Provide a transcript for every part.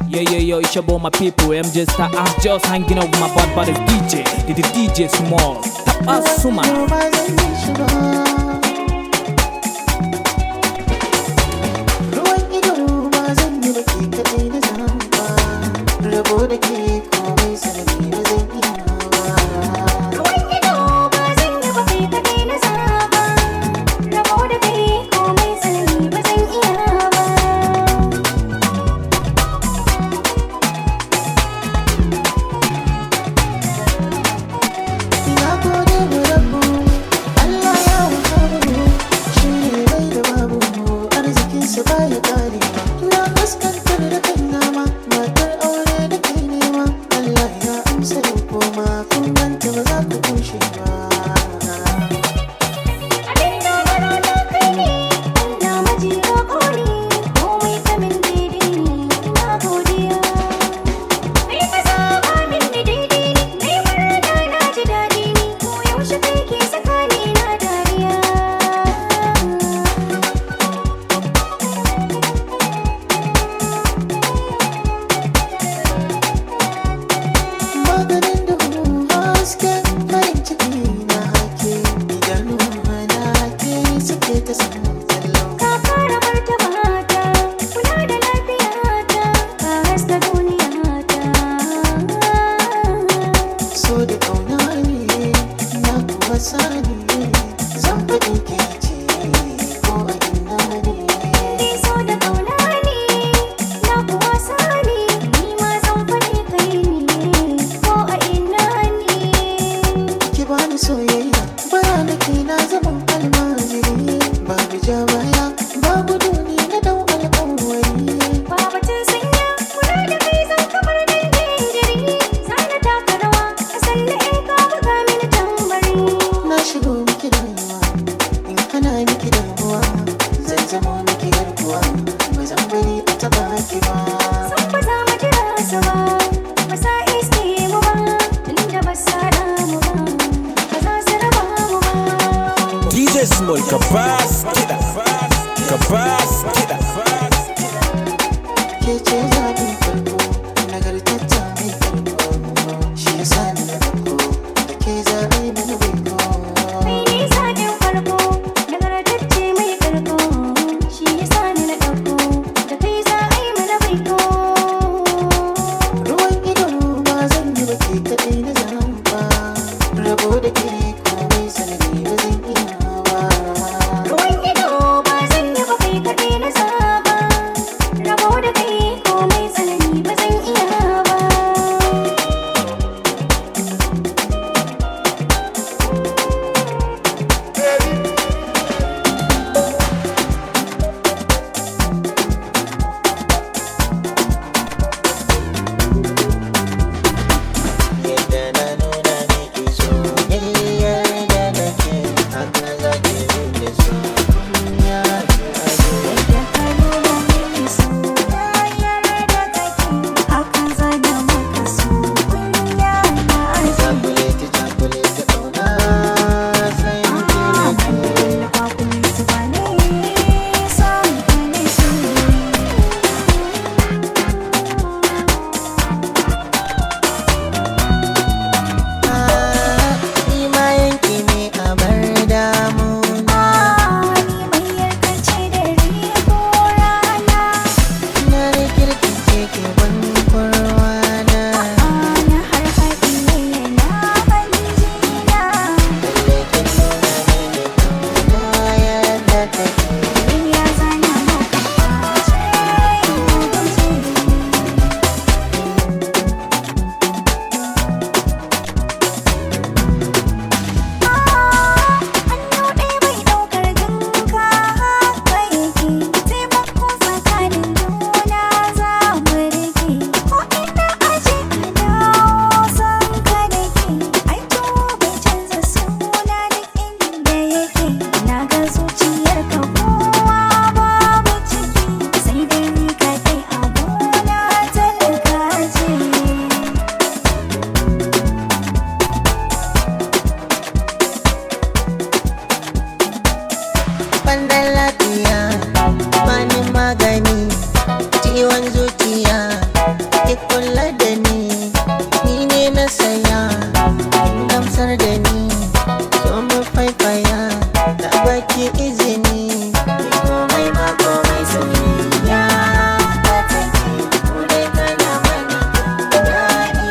Yo, it's your boy, my people. I'm just hanging out with my bad buddies DJ. The DJ Small. Tapa Suma. DJ Small, Kabas, Kida, Kabas, Kida. ki kula da ni ne na saya, kin gamsar da ni, so mu faifaya, na baki izini, komai ba komai soyayya ba take, ko dai kana mani daɗi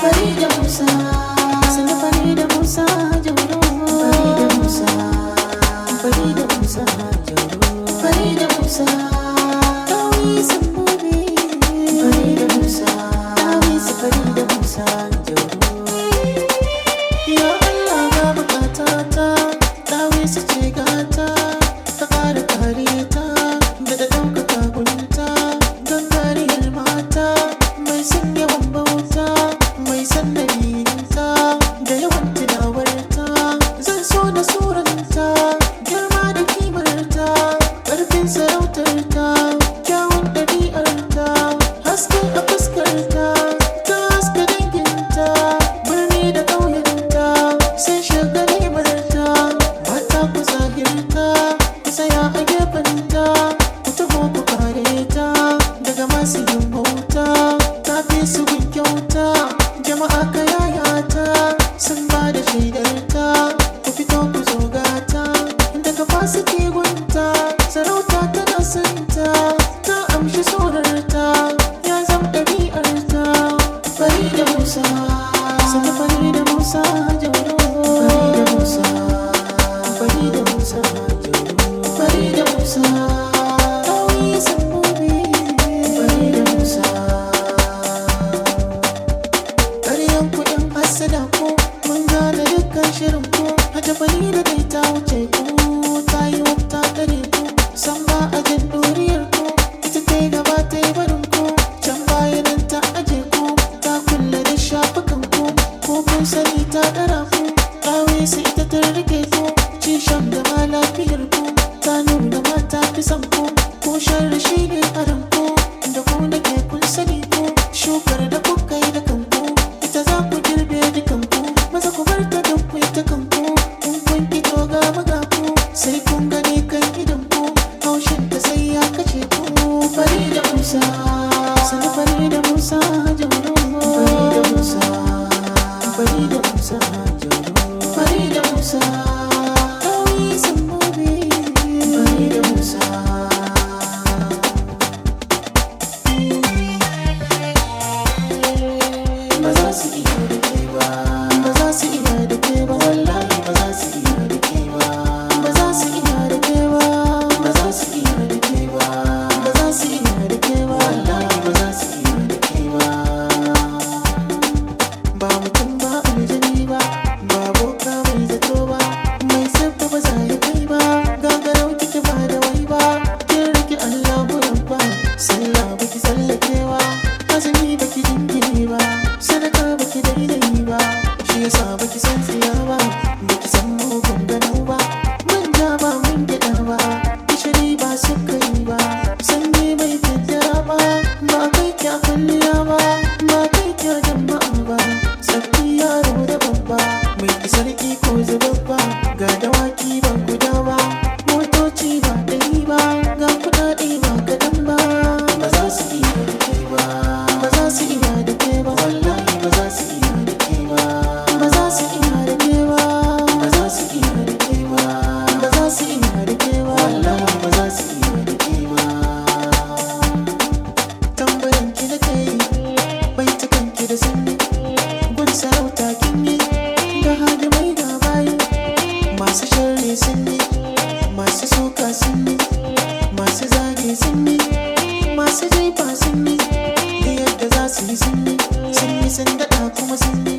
Farida Musa, sani Farida Musa Jauro. Farida Musa, Farida Musa Jauro. Farida Musa, Tawi Sambobi. Farida Musa, Tawi Farida Musa Jauro. Ya Allah ga bukatata, Tawi su ce gata, ta ƙara kare ta, da ɗaukaka gunta, gangariyar mata, mai son yawan bauta. Mai sannaninta da yawan tunawarta, zan so da suranta, girma da kimarta, ƙarfin sarautarta, kyawun ɗabi'arta, haske a fuskarta, ta haska danginta, birni da ƙauyenta, sai shagali marta, mata ku zahirta, ku tsaya a gefenta, ku taho ku kare ta, daga masu yin bauta, ta fi su gun kyauta. Jama'a ka yayata sun ba da shaidarta, ku fito ku zo gata, daga fasu kegunta, sarauta tana santa, ta amshi sorarta, ya zam ɗabi'arta. Farida Musa, sani Farida Musa Jauro. Farida Musa, Farida Musa Jauro. Farida Musa, Tawi Sambobi. Farida Musa, sada ko mun gane dukkan shirin ko, hata Farida dai ta wuce ko, ta yi wata dare ko, san ba a jin doriyar ko, ita ta yi gaba ta yi barin ko, can bayanan ta aje ko, ta kulle da shafukan ko kun sani ta ɗara ko, ɗawe su ita ta rike ko, ci shan da ma lafiyar ko, ta nuna mata fi son ko shan shi ne aran ko, da ku nake kun sani ko, shukar da kuka yi da kanku, ita za ku girbe dukanku, maza ku bar ta don ku yi ta kanku, in kun fito ga maga ku, sai kun gani kan idan ku, haushin ta sai ya kace ku. Farida Musa, sani Farida Musa Jauro. Farida Musa, Farida Musa Jauro. Farida Musa, Tawi Sambobi. Farida Musa, ba za su iya da ke ba, ba za su iya da ke ba, wallahi ba za su iya da ke ba, ba za su iya da ke ba, ba za su iya da ke ba, ba za su iya da ke ba, wallahi ba za su iya da ke ba. Ba mutum ba aljani ba, ba boka mai zato ba, mai sabba ba za ya kai ba, gagarau kike ba da wai ba, kin rike Allah rabba, sallah baki tsallakewa, azumi baki jingine ba, sadaka baki daidai ba, shi yasa baki san tsiya ba, baki san mugun ganau ba, manja ba mun gida ba, gishiri ba sukari ba, sanyi bai tattara ba, ba kai kya kulliya ba, ba kai kya jama'a ba, tsaffi yaro da babba, mai kisar iko zubabba, ga dawaki ban guda ba, motoci ba ɗari ba, ga kuɗaɗe ba kaɗan ba, ba za su iya da ke ba, ba za su iya da ke ba, wallahi ba za su iya da ke ba, ba za su iya da ke ba, ba za su iya da ke ba, ba za su iya da ke ba, wallahi ba za su iya da ke ba. Tambayan ki da ke yi, bai ta kanki da sanyi, gun sarauta kin yi, ga hadimai ga bayi, masu sharri sun yi, masu soka sun yi, masu zage sun yi, masu jefa sun yi, da yadda za su yi sun yi, sun daɗa kuma sun yi.